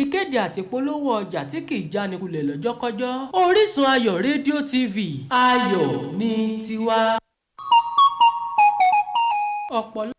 ìkéde àti polówó ọjà tí kì í jánikulẹ̀ lọ́jọ́kọ́jọ́. Orisunayo Radiotv, ayọ̀ ní tiwa. ọ̀pọ̀lọpọ̀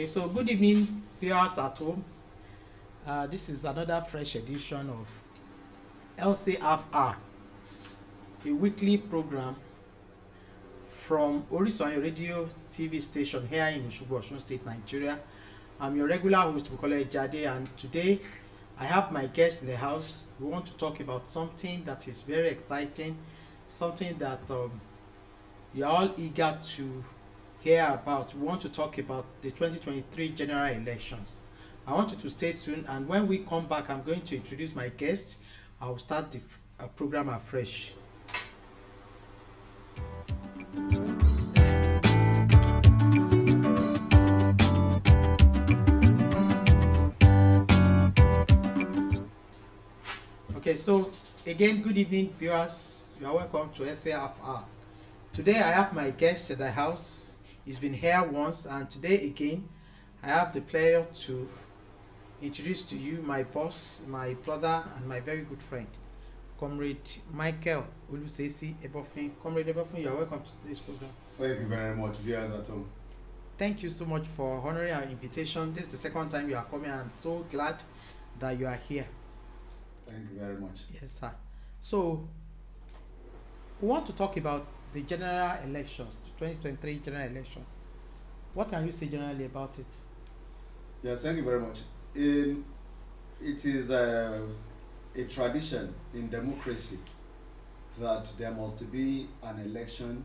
So good evening, viewers at home. This is another fresh edition of LCFR, a weekly program from Orisunayo Radiotv station here in Osogbo, Osun State, Nigeria. I'm your regular host, Bukola Ejade, and today I have my guest in the house. We want to talk about something that is very exciting, something that you're all eager to hear about. We want to talk about the 2023 general elections. I want you to stay tuned, and when we come back, I'm going to introduce my guest. I will start the program afresh. Okay, so again, good evening, viewers. You are welcome to SAFR. Today I have my guest at the house. He's been here once, and today again I have the pleasure to introduce to you my boss, my brother, and my very good friend, Comrade Michael Olusesi Ebofin. Comrade Ebofin, you are welcome to this program. Thank you very much, viewers at home. Thank you so much for honoring our invitation. This is the second time you are coming. I'm so glad that you are here. Thank you very much. Yes, sir. So we want to talk about the general elections, 2023 general elections. What can you say generally about it? Yes, thank you very much. It is a tradition in democracy that there must be an election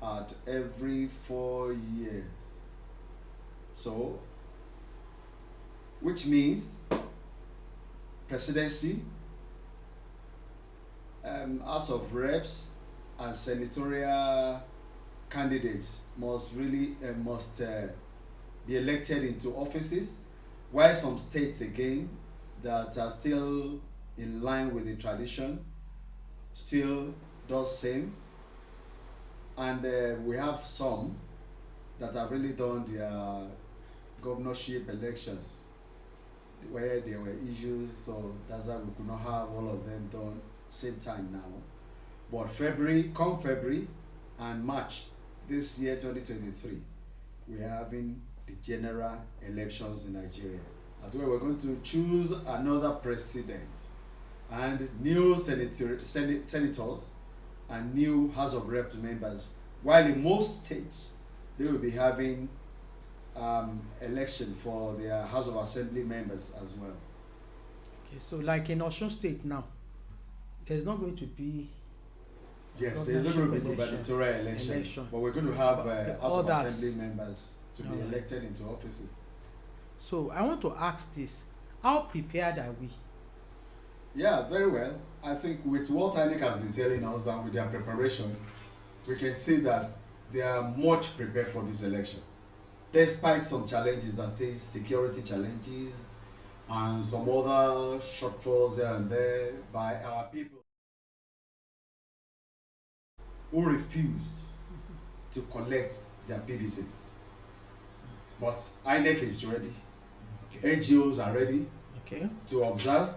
at every 4 years. So, which means presidency, House of Reps, and senatorial candidates must really be elected into offices, while some states again that are still in line with the tradition still does same, and we have some that have really done their governorship elections where there were issues, so that's why we could not have all of them done same time now. But February and March this year 2023, we are having the general elections in Nigeria. As well, we're going to choose another president and new senators and new House of Reps members. While in most states, they will be having election for their House of Assembly members as well. Okay, so like in Osun State now, there's not going to be. Yes, there's not going to be gubernatorial election, but we're going to have House of Assembly members to be elected into offices. So I want to ask this: how prepared are we? Yeah, very well. I think with what INEC has been telling us and with their preparation, we can see that they are much prepared for this election, despite some challenges that face security challenges and some other shortfalls here and there by our people who refused to collect their PVCs. But INEC is ready. Okay. NGOs are ready to observe,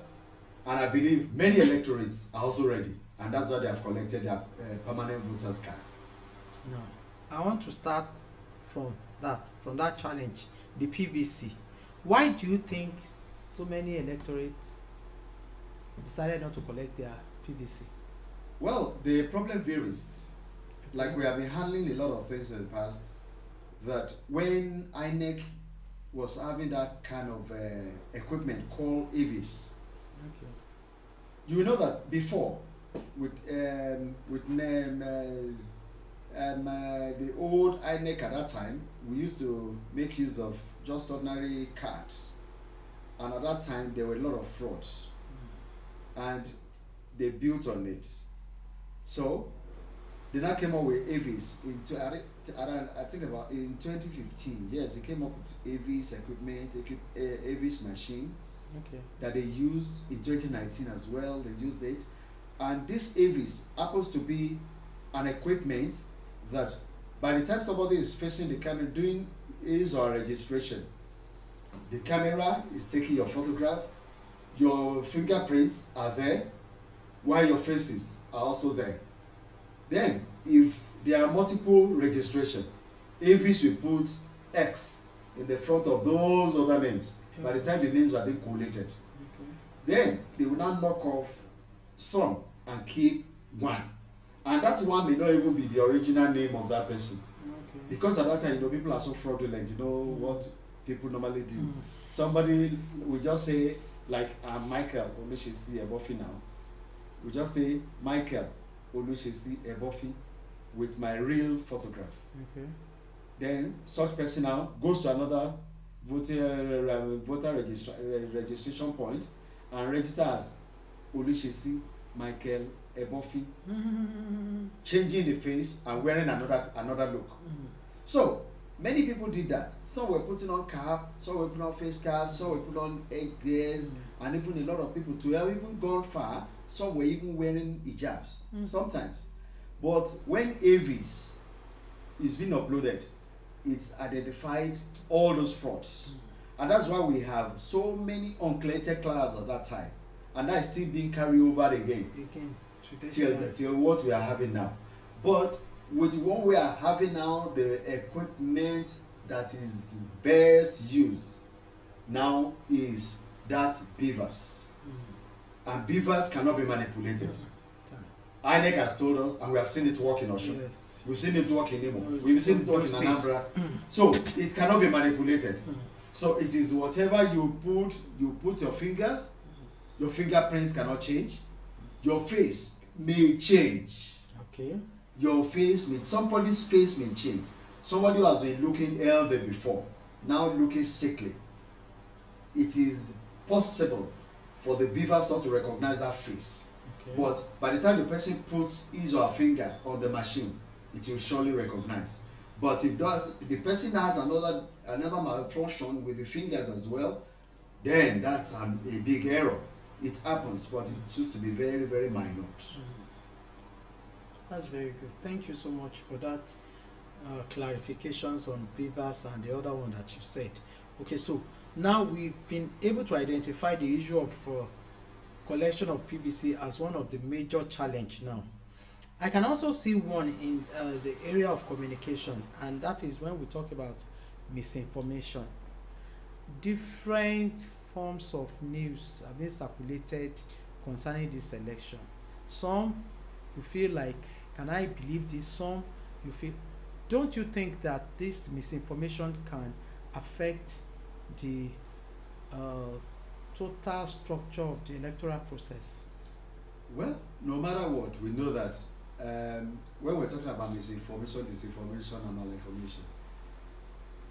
and I believe many electorates are also ready, and that's why they have collected their permanent voters card. No, I want to start from that challenge, the PVC. Why do you think so many electorates decided not to collect their PVC? Well, the problem varies. Like we have been handling a lot of things in the past, that when INEC was having that kind of equipment called AVs, you know that before with the old INEC at that time, we used to make use of just ordinary cards, and at that time there were a lot of frauds, and they built on it. So they now came up with AVs I think about in 2015. Yes, they came up with AVs equipment, AVs machine that they used in 2019 as well. They used it, and this AVs happens to be an equipment that by the time somebody is facing the camera doing his or registration, the camera is taking your photograph, your fingerprints are there, while your faces are also there. Then, if there are multiple registration, AVs will put X in the front of those other names. By the time the names are being collated, then they will now knock off some and keep one, and that one may not even be the original name of that person, because at that time, people are so fraudulent. What people normally do. Somebody will just say, like, I'm Michael Olushesi Ebofi now. We just say Michael Olushesi Ebofi with my real photograph. Then such person now goes to another voter registration point and registers Olushesi Michael Ebofi, changing the face and wearing another look. So many people did that. Some were putting on cap, some were putting on face caps, some were putting on headgears, and even a lot of people, to have even gone far, some were even wearing hijabs sometimes. But when AVs is being uploaded, it's identified all those frauds, and that's why we have so many uncollated clouds at that time, and that is still being carried over again till what we are having now. But with what we are having now, the equipment that is best used now is that beavers, and beavers cannot be manipulated. INEC has told us, and we have seen it work in Osun. We've seen it work in Imo. We've seen it work in Anambra. So it cannot be manipulated. So it is whatever you put your fingers, your fingerprints cannot change. Your face may change. Somebody's face may change. Somebody who has been looking healthy before, now looking sickly. It is possible for the beavers not to recognize that face. But by the time the person puts his or her finger on the machine, it will surely recognize. But if the person has another malfunction with the fingers as well, then that's a big error. It happens, but it used to be very, very minor. That's very good. Thank you so much for that clarifications on beavers and the other one that you said. Okay, so now we've been able to identify the issue of collection of PVC as one of the major challenge now. I can also see one in the area of communication, and that is when we talk about misinformation. Different forms of news have been circulated concerning this election. Some you feel like, can I believe this? Some you feel, don't you think that this misinformation can affect the uh, total structure of the electoral process? Well, no matter what, we know that when we're talking about misinformation, disinformation, and malinformation,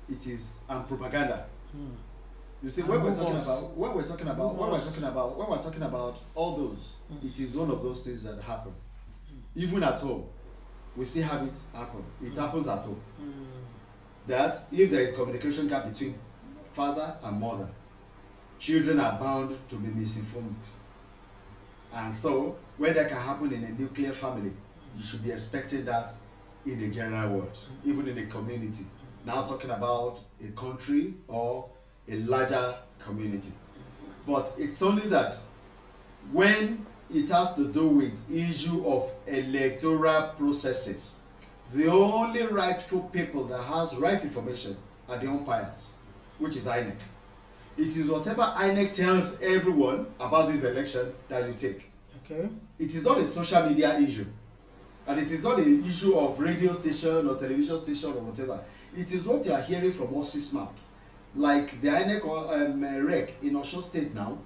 it is and propaganda. You see, when we're talking about all those, it is one of those things that happen. Even at home, we see habits happen. It happens at home. That if there is communication gap between father and mother, children are bound to be misinformed. And so, when that can happen in a nuclear family, you should be expecting that in the general world, even in the community. Now talking about a country or a larger community. But it's only that when it has to do with issue of electoral processes, the only rightful people that has right information are the umpires, which is INEC. It is whatever INEC tells everyone about this election that you take. Okay. It is not a social media issue, and it is not an issue of radio station or television station or whatever. It is what you are hearing from horse's mouth. Like the INEC rec in Osun State now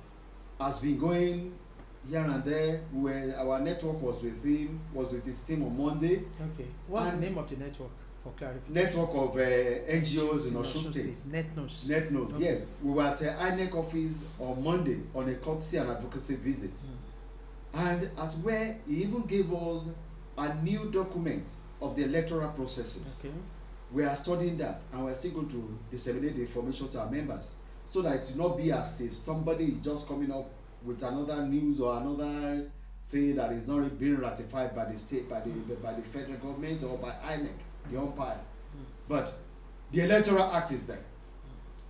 has been going here and there. Where our network was with his team on Monday. Okay. What's the name of the network? For clarification. Network of NGOs in Osun State. NetNose. NetNose, okay. Yes. We were at the INEC office on Monday on a courtesy and advocacy visit. And at where he even gave us a new document of the electoral processes. Okay. We are studying that, and we are still going to disseminate the information to our members, so that it will not be as if somebody is just coming up with another news or another thing that is not being ratified by the state, by the federal government or by INEC, the umpire. But the Electoral Act is there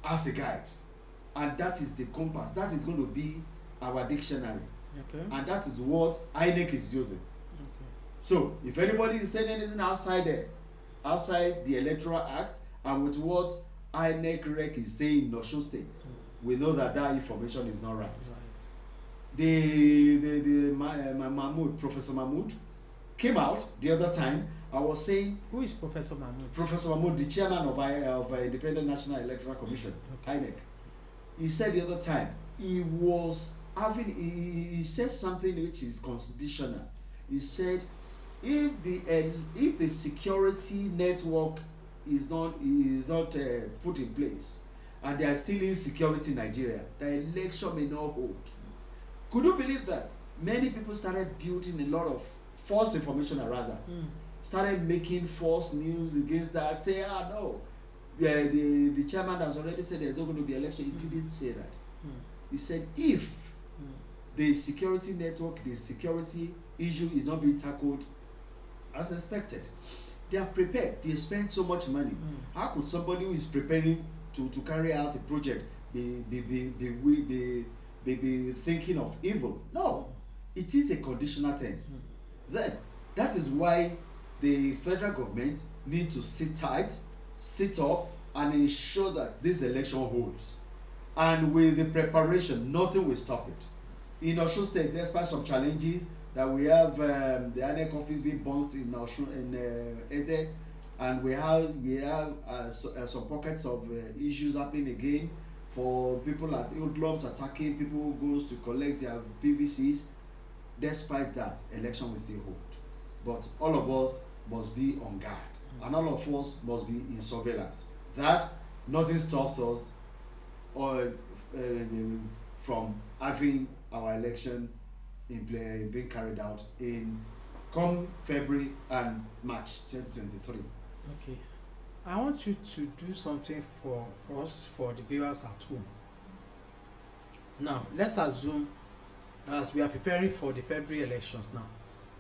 as a guide, and that is the compass. That is going to be our dictionary. Okay. And that is what INEC is using. Okay. So if anybody is saying anything outside the Electoral Act, and with what INEC rec is saying in Osun State, we know that information is not right. Professor Mahmood came out the other time. I was saying, who is Professor Mahmood? Professor Mahmood, the chairman of Independent National Electoral Commission, INEC. He said the other time he said something which is constitutional. He said, if the security network is not put in place, and there is still insecurity in Nigeria, the election may not hold. Could you believe that? Many people started building a lot of false information around that. Started making false news against that. Say, no, the chairman has already said there's not going to be election. He didn't say that. He said if the security network, the security issue is not being tackled as expected, they are prepared. They spend so much money. How could somebody who is preparing to carry out a project be thinking of evil? No, it is a conditional tense. Then that is why the federal government needs to sit tight, sit up, and ensure that this election holds. And with the preparation, nothing will stop it. In Osun State, despite some challenges that we have, the INEC office being burnt in Osun, in Ede, and we have some pockets of issues happening again for people at hoodlums attacking people who goes to collect their PVCs. Despite that, election will still hold. But all of us must be on guard, and all of us must be in surveillance. That nothing stops us from having our election being carried out in come February and March 2023. Okay. I want you to do something for us, for the viewers at home. Now, let's assume, as we are preparing for the February elections now,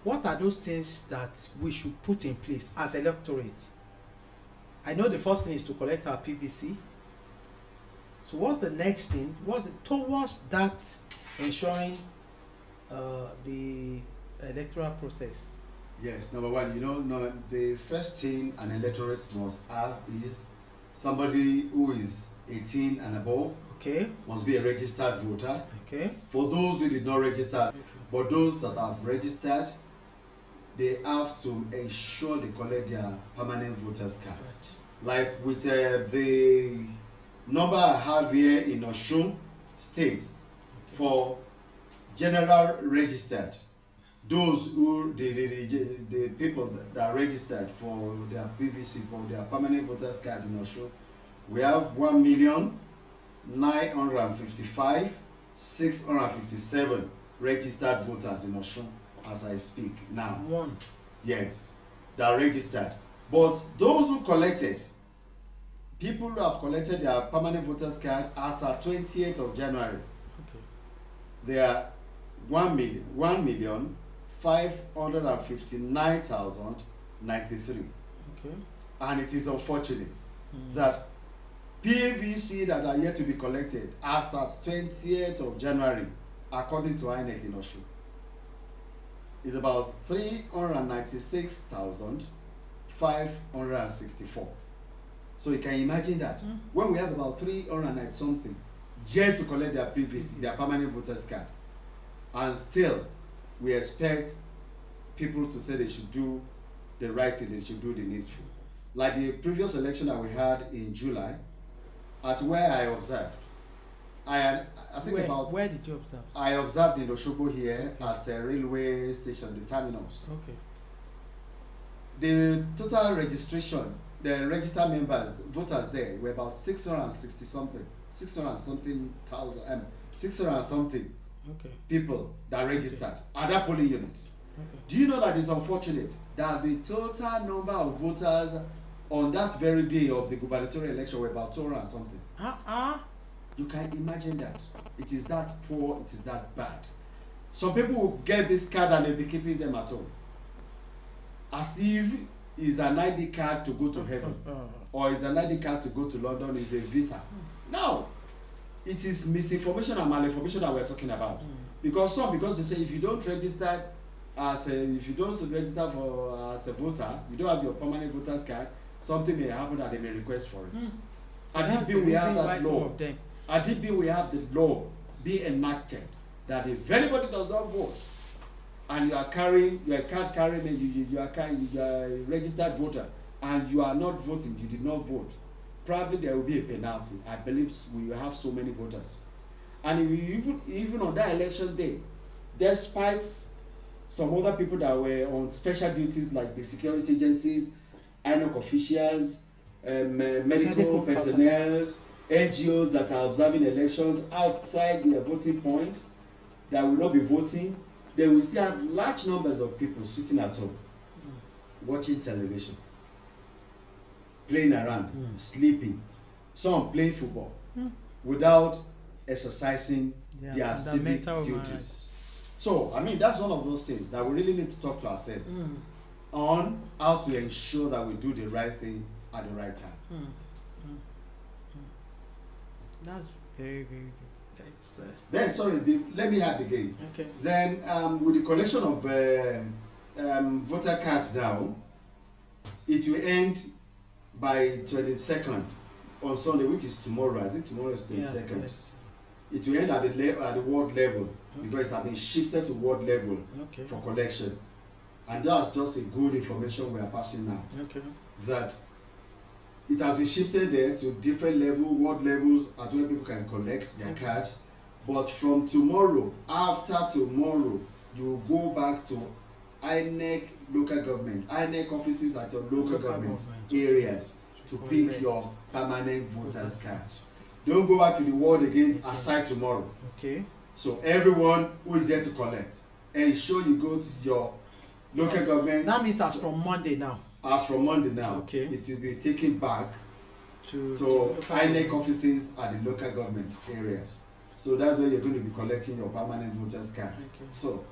what are those things that we should put in place as electorate? I know the first thing is to collect our PVC. So what's the next thing? Towards that ensuring the electoral process Yes, number one, no, the first thing an electorate must have is somebody who is 18 and above. Okay. Must be a registered voter. Okay. For those who did not register, but those that have registered, they have to ensure they collect their permanent voters card. Like with the number I have here in Osun State for general registered, those who the people that are registered for their PVC, for their permanent voters card in Osun, we have 1,955,657 registered voters in Osun as I speak now. Yes, that are registered. But those who collected, people who have collected their permanent voters card as at 28th of January, they are 1,559,093. Okay. And it is unfortunate that PVC that are yet to be collected as at 20th of January, according to INEC in Osun, is about 396,564. So you can imagine that when we have about 390 something yet to collect their PVC, their permanent voters card, and still we expect people to say they should do the right thing, they should do the needful. Like the previous election that we had in July, at where I observed, I think where did you observe? I observed in Osogbo here at a railway station, the terminals. Okay. The total registration, the registered members, voters there were about 660 something, 600 something thousand, 600 something people that registered at that polling unit. Do you know that it's unfortunate that the total number of voters on that very day of the gubernatorial election were about 200 something? You can imagine that. It is that poor, it is that bad. Some people will get this card and they'll be keeping them at home, as if it's an ID card to go to heaven, or it's an ID card to go to London, is a visa. No, it is misinformation and malinformation that we're talking about. Because they say if you don't register as a voter, you don't have your permanent voters card, something may happen that they may request for it. At DB we have that law. At DB we have the law being enacted that if anybody does not vote and you are carrying, you are card carrying, you are a registered voter and you are not voting, you did not vote, probably there will be a penalty. I believe we will have so many voters. And even on that election day, despite some other people that were on special duties like the security agencies, INEC officials, medical personnel, NGOs that are observing elections outside their voting point that will not be voting, they will still have large numbers of people sitting at home watching television, playing around, sleeping, some playing football without exercising their civic duties. So, I mean, that's one of those things that we really need to talk to ourselves on how to ensure that we do the right thing at the right time. That's very, very good. Then, sorry, let me add again. Okay. Then, with the collection of voter cards now, it will end by 22nd on Sunday, which is tomorrow. I think tomorrow is 22nd. Yes. It will end at the world level because it has been shifted to world level for collection. And that's just a good information we are passing now. That it has been shifted there to different world levels, at where people can collect their cards. But from tomorrow, after tomorrow, you go back to INEC local government, INEC offices at your local government areas to pick your permanent voters card. Don't go back to the world again aside tomorrow. So everyone who is there to collect, ensure you go to your local government. That means as from Monday now. As from Monday now, it will be taken back to INEC offices at the local government areas. So that's where you're going to be collecting your permanent voters card. So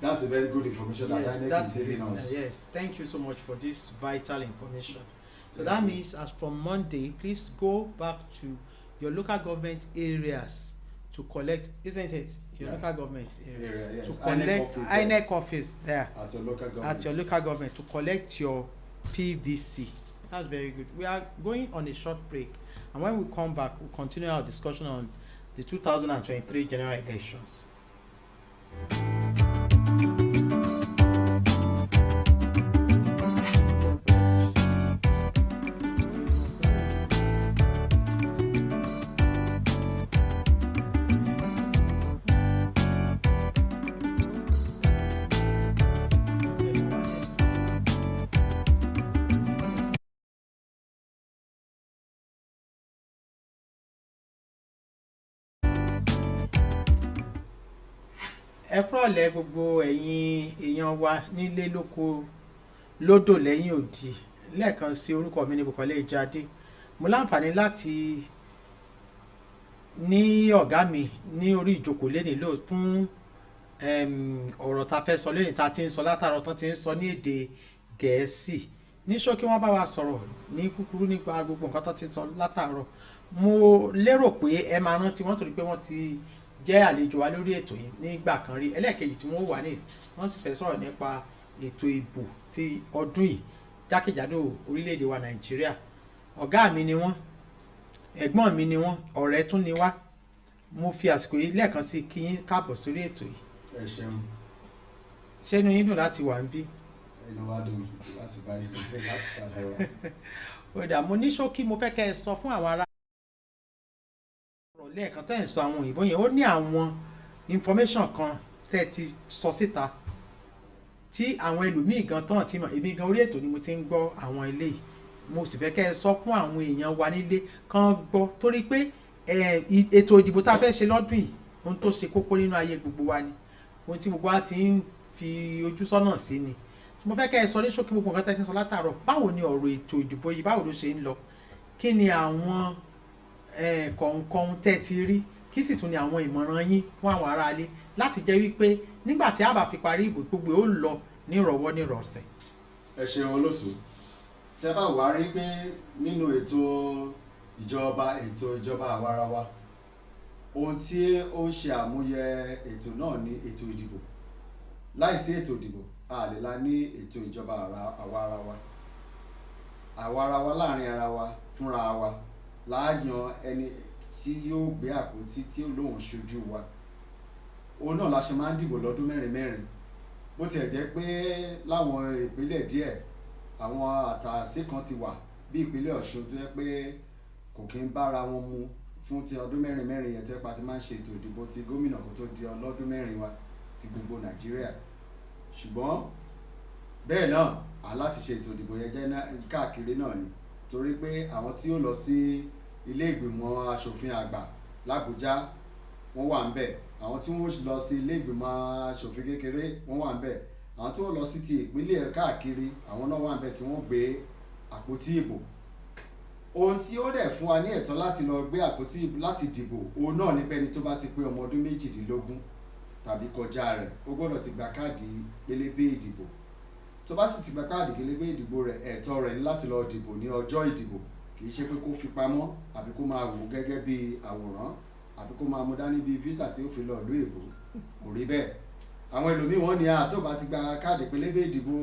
that's a very good information that INEC is giving us. Yes, thank you so much for this vital information. So that means as from Monday, please go back to your local government areas to collect, isn't it? Your local government area, yes. to collect INEC office there at your local government. At your local government to collect your PVC. That's very good. We are going on a short break, and when we come back, we'll continue our discussion on the 2023 general elections. Ẹ kúrọ̀lẹ́ gbogbo ẹ̀yin èèyàn wa nílé lóko lódò lẹ́yìn òdì. Lẹ́ẹ̀kan sí, orúkọ mi ní Bùkọ́lá Ìjàdé. Mo láǹfààní láti ní ọ̀gá mi ní orí ìjókòó lénìí lò fún ọ̀rọ̀ tá fẹ́ sọ lénìí tá ti ń sọ látàárọ̀ tán ti ń sọ ní èdè Gẹ̀ẹ́sì. Ní ṣókí wọ́n bá wa sọ̀rọ̀ ní kúkúrú nípa gbogbo nǹkan tó ti sọ látàárọ̀. Mo lérò pé ẹ máa rántí wọ́n torí pé wọ́n ti jẹ́ àlejò wa lórí ètò yìí nígbà kan rí. Ẹlẹ́ẹ̀kejì tí wọ́n wà ní wọ́n sì fẹ́ sọ̀rọ̀ nípa ètò ìbò ti ọdún yìí jákèjádò orílẹ̀-èdè wa Nàìjíríà. Ọ̀gá mi ni wọ́n, ẹ̀gbọ́n mi ni wọ́n, ọ̀rẹ́ tún ni wá. Mo fi àsìkò yìí lẹ́ẹ̀kan sí kí yín káàbọ̀ sórí ètò yìí. Ẹ ṣeun. Ṣé inú yín dùn láti wà níbí? Inú wa dùn láti bá yín láti padà wá. Ó dà, mo ní ṣókí mo fẹ́ kẹ́ ẹ sọ fún àwọn ará lẹ́ẹ̀kan tẹ́ ẹ̀ ń sọ àwọn òyìnbó yẹn, ó ní àwọn information kan tẹ́ ẹ ti sọ síta tí àwọn ẹlòmíì gan tán ti mọ̀. Èmi gan orí ètò ni mo ti ń gbọ́ àwọn eléyìí. Mo sì fẹ́ kẹ́ ẹ sọ fún àwọn èèyàn wa nílé kán gbọ́, torí pé ètò ìdìbò tá a fẹ́ ṣe lọ́dún yìí ohun tó ṣe kókó nínú ayé gbogbo wa ni, ohun tí gbogbo wa ti ń fi ojú sọ́nà sí ni. Mo fẹ́ kẹ́ ẹ sọ ní ṣókí gbogbo nǹkan tẹ́ ẹ ti sọ látàárọ̀. Báwo ni ọ̀rọ̀ ètò ìdìbò yìí, báwo ló ṣe ń lọ? Kí ni àwọn kọ̀ọ̀kan tẹ́ ti rí? Kí sì tún ni àwọn ìmọ̀ràn yín fún àwọn aráalé láti jẹ́ wípé nígbà tí a bá fi parí ìbò gbogbo ó lọ nírọ̀wọ́ nírọ̀sẹ̀? Ẹ ṣeun olóòtú. Tí a bá wá rí pé nínú ètò ìjọba àwarawa, ohun tí ó ń ṣe àmúyẹ ètò náà ni ètò ìdìbò. Láìsí ètò ìdìbò a lè la ní ètò ìjọba àwarawa. Àwarawa láàrin ara wa fúnra wa láàyàn ẹni tí yóò gbé àpótí tí ó lóun ṣojú wa. Òun náà la ṣe máa ń dìbò lọ́dún mẹ́rin mẹ́rin. Bó tiẹ̀ jẹ́ pé láwọn ìpínlẹ̀ díẹ̀ àwọn àtàsí kan ti wà bí ìpínlẹ̀ Ọ̀ṣun tó jẹ́ pé kò kí ń bára wọn mu fún ti ọdún mẹ́rin mẹ́rin yẹn tó jẹ́ pé a ti máa ń ṣe ètò ìdìbò ti gómìnà kó tó di ọlọ́dún mẹ́rin wa ti gbogbo Nàìjíríà. Ṣùgbọ́n bẹ́ẹ̀ náà aláti ṣe ètò ìdìbò yẹn jẹ́ káàkiri náà ni, torí pé àwọn tí ó lọ sí ilé ìgbìmọ̀ aṣòfin àgbà l'Àbújá wọ́n wà ńbẹ̀, àwọn tí wọ́n lọ sí ilé ìgbìmọ̀ aṣòfin kékeré wọ́n wà ńbẹ̀, àwọn tí wọ́n lọ sí ti ìpínlẹ̀ káàkiri àwọn náà wà ńbẹ̀ tí wọ́n gbé àpótí ìbò. Ohun tí ó dẹ̀ fún wa ní ẹ̀tọ́ láti lọ gbé àpótí ìbò láti dìbò, òun náà ní pẹ́ni tó bá ti pé ọmọ ọdún 18 tàbí kọjá rẹ̀ ó gbọ́dọ̀ ti gba káàdì pélébé ìdìbò. Tó bá sì ti gba káàdì pélébé ìdìbò rẹ̀, ẹ̀tọ́ rẹ̀ ní láti lọ dìbò ní ọjọ́ ìdìbò. Kì í ṣe pé kó fi pamọ́ àbí kó máa wò gẹ́gẹ́ bí àwòrán àbí kó máa mú dání bí físà tí ó fi lọ ìlú èbó. Kò rí bẹ́ẹ̀. Àwọn ẹlòmíì wọ́n ní tó bá ti gba káàdì pélébé ìdìbò,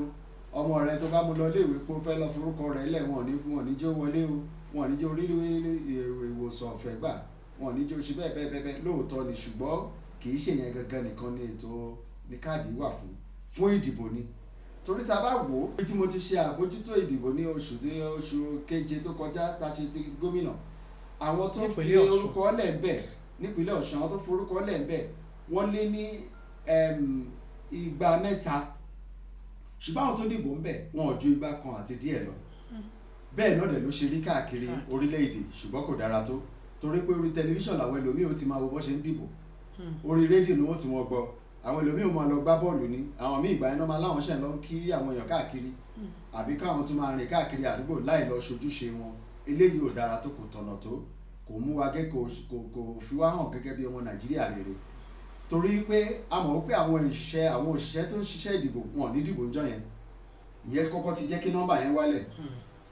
ọmọ rẹ̀ tó bá mú lọ léèwé pé ó fẹ́ lọ forúkọ rẹ̀ lẹ̀, wọ́n ní jẹ́ wọlé o, wọ́n ní jẹ́ orílẹ̀ ìwòsàn ọ̀fẹ́ gbà, wọ́n ní jẹ́ oṣù bẹ́ẹ̀ lóòótọ́ ni, ṣùgbọ́n kì í ṣe yẹn gangan nìkan ni ètò ní káàdì wà fún ìdìbò ni. Torí tá a bá wò ó bí tí mo ti ṣe àbójútó ìdìbò ní oṣù keje tó kọjá tá a ṣe ti gómìnà, àwọn tó fi orúkọ lẹ̀ ń bẹ̀ nípínlẹ̀ Ọ̀ṣun, àwọn tó fi orúkọ lẹ̀ ń bẹ̀ wọ́n lé ní 200, ṣùgbọ́n àwọn tó dìbò ń bẹ̀ wọn ò ju 200 kan àti díẹ̀ lọ. Bẹ́ẹ̀ náà dẹ̀ ló ṣe rí káàkiri orílẹ̀-èdè, ṣùgbọ́n kò dára tó, torí pé orí tẹlifíṣàn làwọn ẹlòmíì ó ti máa wo bó ṣe ń dìbò, orí rédíò ni wọ́n ti wọ́n gbọ́, àwọn ẹlòmíì ó máa lọ gbá bọ́ọ̀lù ni, àwọn míì ìgbà iná máa láwọn ṣẹ̀ lọ kí àwọn èèyàn káàkiri àbí káwọn tún máa rìn káàkiri àdúgbò láì lọ ṣojúṣe wọn. Eléyìí ò dára tó, kò tọ̀nà tó, kò mú wa kò fi wá hàn gẹ́gẹ́ bí ọmọ Nàìjíríà rere, torí pé a mọ̀ wípé àwọn òṣìṣẹ́ tó ń ṣiṣẹ́ ìdìbò wọn ní dìbò ńjọ́ yẹn, ìyẹn kọ́kọ́ ti jẹ́ kí nọ́mbà yẹn wálẹ̀.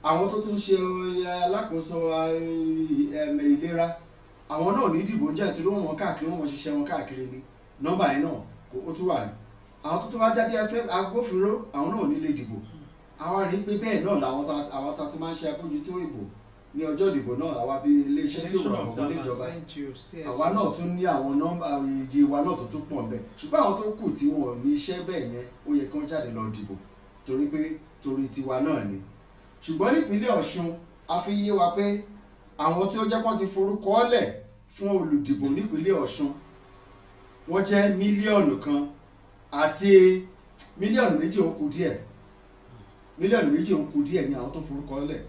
Àwọn tó tún ṣe alákòóso ìlera àwọn náà ní ìdìbò jẹ́ nítorí wọ́n káàkiri wọ́n ṣiṣẹ́ wọn káàkiri ni nọ́mbà yẹn náà ó tún wà ní àwọn tó tún wá jáde agbófinró àwọn náà ò ní lè dìbò àwa rí pé bẹ́ẹ̀ náà làwọn ta ti máa ń ṣe àbójútó ìbò ní ọjọ́ ìdìbò náà àwa bí iléeṣẹ́ tí ò rọ̀ ọ̀gbọ́n níjọba àwa náà tún ní àwọn nọ́mbà iye wa náà tó tún pọ̀ bẹ́ẹ̀ ṣùgbọ́n àwọn tó kù tí wọn ò ní iṣẹ́ bẹ́ẹ̀ yẹn ó yẹ kí wọ́n jáde lọ dìbò torí pé torí tiwa náà ni ṣùgbọ́n nípínlẹ̀ Ọ̀ṣun a fi yé wa pé àwọn tí ó jẹ́ kó ti forúkọ lẹ̀ fún olùdìbò nípínlẹ̀ Ọ̀ṣun wọ́n jẹ́ mílíọ̀nù kan àti mílíọ̀nù méjì ó kù díẹ̀ mílíọ̀nù méjì ó kù díẹ̀ ni àwọn tó forúkọ lẹ̀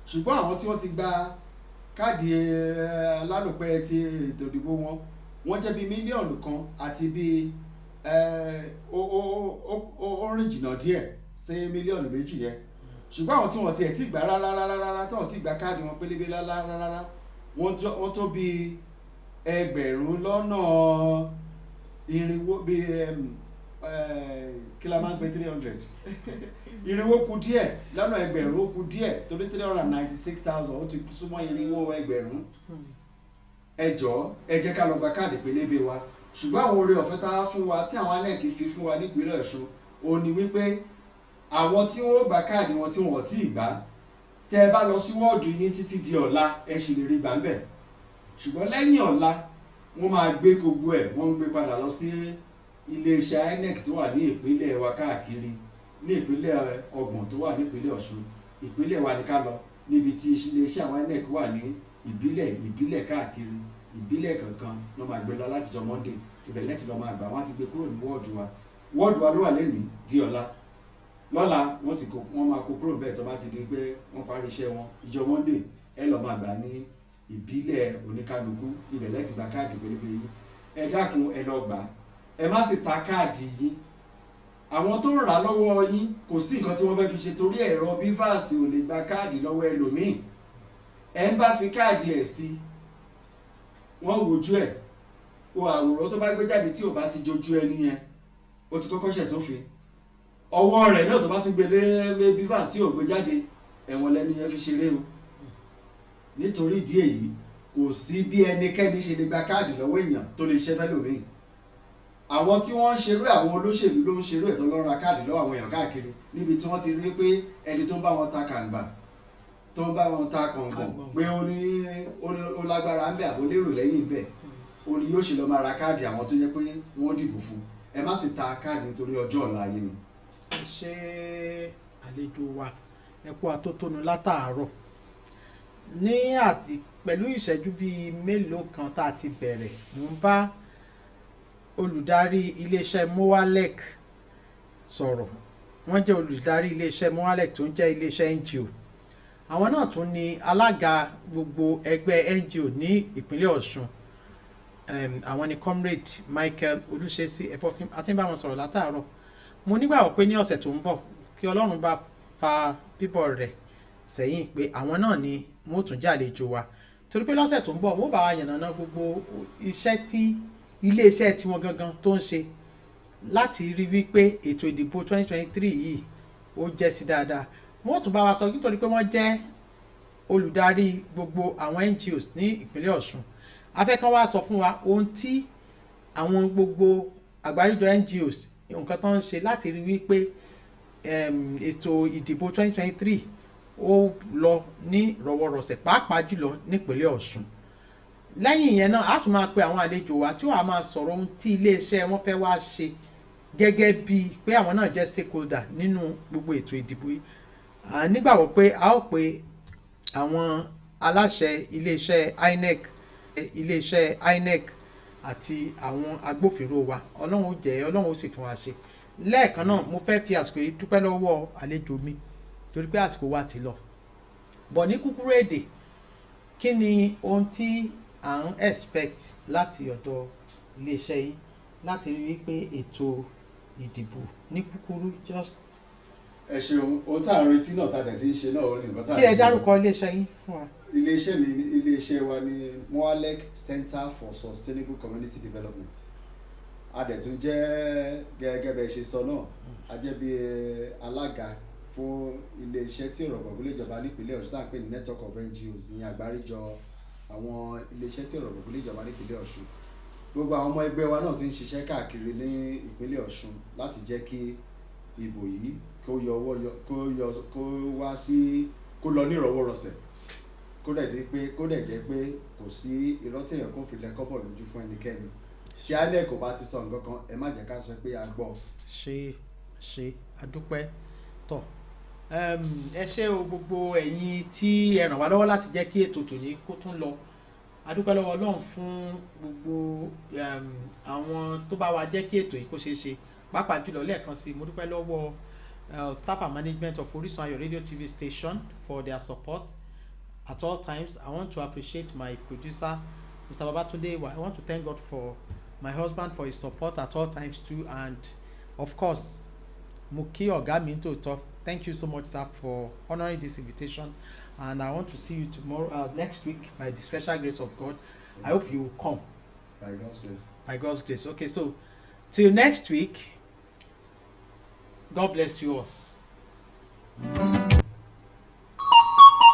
ṣùgbọ́n àwọn tí wọ́n ti gba káàdì alálòpẹ́ ti ètò ìdìbò wọn wọ́n jẹ́ bí mílíọ̀nù kan àti bí ó rìn jìnnà díẹ̀ sí mílíọ̀nù méjì yẹn ṣùgbọ́n àwọn tí wọ́n tiẹ̀ ti gbà rárá tí wọ́n ti gba káàdì wọn pélébé rárá wọ́n tó bí ẹgbẹ̀rún lọ́nà irinwó bí kí la máa ń pè 300 irinwó kù díẹ̀ lọ́nà ẹgbẹ̀rún ó kù díẹ̀ torí 396,000 ó ti súnmọ́ irinwó ẹgbẹ̀rún ẹ jọ̀ọ́ ẹ jẹ́ ká lọ gba káàdì pélébé wa ṣùgbọ́n àwọn oore ọ̀fẹ́ tá a fún wa tí àwọn INEC fi fún wa nípínlẹ̀ Ọ̀ṣun ó ní wípé àwọn tí wọ́n gba káàdì wọn tí wọ́n ti gbà tẹ́ ẹ bá lọ sí wọ́ọ̀dù yín títí di ọ̀la ẹ sì lè rí gbà ń bẹ̀ ṣùgbọ́n lẹ́yìn ọ̀la wọ́n máa gbé gbogbo ẹ̀ wọ́n ń gbé padà lọ sí iléeṣẹ́ INEC tó wà ní ìpínlẹ̀ wa káàkiri ní ìpínlẹ̀ ọgbọ̀n tó wà ní ìpínlẹ̀ Ọ̀ṣun ìpínlẹ̀ wa ní ká lọ níbi tí iléeṣẹ́ àwọn INEC wà ní ìbílẹ̀ káàkiri ìbílẹ̀ kankan ló máa gbé lọ látijọ́ Monday ibẹ̀ lẹ́tì lọ́ máa gbà wọ́n á ti gbé kúrò ní wọ́ọ̀dù wa ló wà lẹ́nìí di ọ̀la lọ́la wọ́n máa kó kúrò bẹ́ẹ̀ tó bá ti di pé wọ́n parí iṣẹ́ wọn ìjọ Monday ẹ lọ́ọ́ máa gbà ní ìbílẹ̀ oníkálukú ibẹ̀ lẹ́tì gba káàdì pélébé yín ẹ dákun ẹ lọ gbà ẹ má sì ta káàdì yín àwọn tó ń rà lọ́wọ́ yín kò sí nǹkan tí wọ́n fẹ́ fi ṣe torí ẹ̀rọ bífàsì ò lè gba káàdì lọ́wọ́ ẹlòmíì ẹ ń bá fi káàdì ẹ̀ sí wọ́n wojú ẹ̀ o àwòrán tó bá gbé jáde tí ò bá ti jojú ẹni yẹn ó ti kọ́kọ́ ṣẹ̀ sófin ọwọ́ rẹ̀ náà tó bá tún gbé lé bífàsì tí ò gbé jáde ẹ̀wọ̀n lẹ́ni yẹn fi ṣeré o nítorí ìdí èyí kò sí bí ẹnikẹ́ni ṣe lè gba káàdì lọ́wọ́ èèyàn tó lè ṣe fẹ́lòmíì àwọn tí wọ́n ń ṣerú àwọn olóṣèlú ló ń ṣerú ẹ̀tọ́ lọ́ra káàdì lọ́wọ́ àwọn èèyàn káàkiri níbi tí wọ́n ti rí pé ẹni tó ń bá wọn ta kàǹgbà tó ń bá wọn ta kàǹgbọ̀n pé ó lágbára ń bẹ àbó lérò lẹ́yìn bẹ́ẹ̀ ó ní yóò ṣe lọ́ máa ra káàdì àwọn tó jẹ́ pé wọ́n dìbò fún ẹ má sì ta káàdì nítorí ọjọ́ ọ̀la yìí ni. ṣé àlejò wa ẹ kú atótónu látàárọ̀ ní pẹ̀lú ìṣẹ́jú bíi mélòó kan tá a ti bẹ̀rẹ̀ mò ń bá olùdarí iléeṣẹ́ Mowalec sọ̀rọ̀ wọ́n jẹ́ olùdarí iléeṣẹ́ Mowalec tó ń jẹ́ iléeṣẹ́ NGO àwọn náà tún ní alága gbogbo ẹgbẹ́ NGO ní ìpínlẹ̀ Ọ̀ṣun àwọn ni comrade Michael Olúṣesí ẹ̀pọ̀fín àti bá wọn sọ̀rọ̀ látàárọ̀ mo nígbàgbọ́ pé ní ọ̀sẹ̀ tó ń bọ̀ kí Ọlọ́run bá fa bíbọ̀ rẹ̀ sẹ́yìn pé àwọn náà ni wọ́n tún jẹ́ àlejò wa torí pé lọ́sẹ̀ tó ń bọ̀ wọ́n bá wa yànnàná gbogbo iṣẹ́ tí iléeṣẹ́ tiwọn gangan tó ń ṣe láti rí wípé ètò ìdìbò 2023 yìí ó jẹ́ sí dáadáa wọ́n tún bá wa sọ nítorí pé wọ́n jẹ́ olùdarí gbogbo àwọn NGOs ní ìpínlẹ̀ Ọ̀ṣun afẹ́kàn wá sọ fún wa ohun tí àwọn gbogbo àgbáríjọ NGOs nǹkan tó ń ṣe láti rí wípé ètò ìdìbò 2023 ó lọ ní rọ̀wọ̀rọ̀sẹ̀ pàápàá jùlọ nípínlẹ̀ Ọ̀ṣun lẹ́yìn yẹn náà a tún máa pe àwọn àlejò wa tí wàá máa sọ̀rọ̀ ohun tí iléeṣẹ́ wọn fẹ́ wá ṣe gẹ́gẹ́ bíi pé àwọn náà jẹ́ stakeholder nínú gbogbo ètò ìdìbò yìí nígbàgbọ́ pé a ó pe àwọn aláṣẹ iléeṣẹ́ INEC àti àwọn agbófinró wa Ọlọ́run ó sì fún wa ṣe lẹ́ẹ̀kan náà mo fẹ́ fi àsìkò yìí dúpẹ́ lọ́wọ́ àlejò mi torí pé àsìkò wa ti lọ bọ̀ ní kúkúrú èdè kí ni ohun tí à ń expect láti ọ̀dọ̀ iléeṣẹ́ yìí láti rí wípé ètò ìdìbò ní kúkúrú just. ẹ ṣeun ohun tá à ń retí náà tàdé tí ń ṣe náà ó ní nǹkan tá à ń ṣe. kí ẹ dárúkọ iléeṣẹ́ yín fún wa. iléeṣẹ́ wa ní Mowalec Center for Sustainable Community Development a dẹ̀ tún jẹ́ gẹ́gẹ́ bẹ́ẹ̀ ṣe sọ náà a jẹ́ bí alága fún iléeṣẹ́ tí ìrọ̀gbọ̀n gbélé ìjọba nípínlẹ̀ Ọ̀ṣun tá à ń pè ní network of NGOs ní àgbáríjọ àwọn iléeṣẹ́ tí ọ̀rọ̀ gbogbo ìjọba nípínlẹ̀ Ọ̀ṣun. Gbogbo àwọn ọmọ ẹgbẹ́ wa náà ti ń ṣiṣẹ́ káàkiri ní ìpínlẹ̀ Ọ̀ṣun láti jẹ́ kí ìbò yìí kó wá sí kó lọ ní ìrọ̀wọ́rọsẹ̀, kó dẹ̀ jẹ́ pé kò sí irọ́ téèyàn kò fi lẹ́kọ́bọ̀ lójú fún ẹnikẹ́ni. Tí INEC kò bá ti sọ nǹkan kan, ẹ má jẹ́ ká sọ pé a gbọ́. ṣe àdúpẹ́ tọ̀. Ẹ ṣé o gbogbo ẹ̀yin tí ẹ ràn wá lọ́wọ́ láti jẹ́ kí ètò tòní kó tún lọ. Adúpẹ́ lọ́wọ́ Ọlọ́run fún gbogbo àwọn tó bá wa jẹ́ kí ètò yìí kó ṣeé ṣe. Pàápàá jùlọ lẹ́ẹ̀kan sí mo dúpẹ́ lọ́wọ́ staff and management of Orisunayo Radiotv station for their support at all times. I want to appreciate my producer, Mr. Babatunde. I want to thank God for my husband for his support at all times too, and of course Muki Ogami Toto. Thank you so much, sir, for honoring this invitation, and I want to see you tomorrow, next week, by the special grace of God. I hope you will come. By God's grace. By God's grace. Okay, so till next week, God bless you all.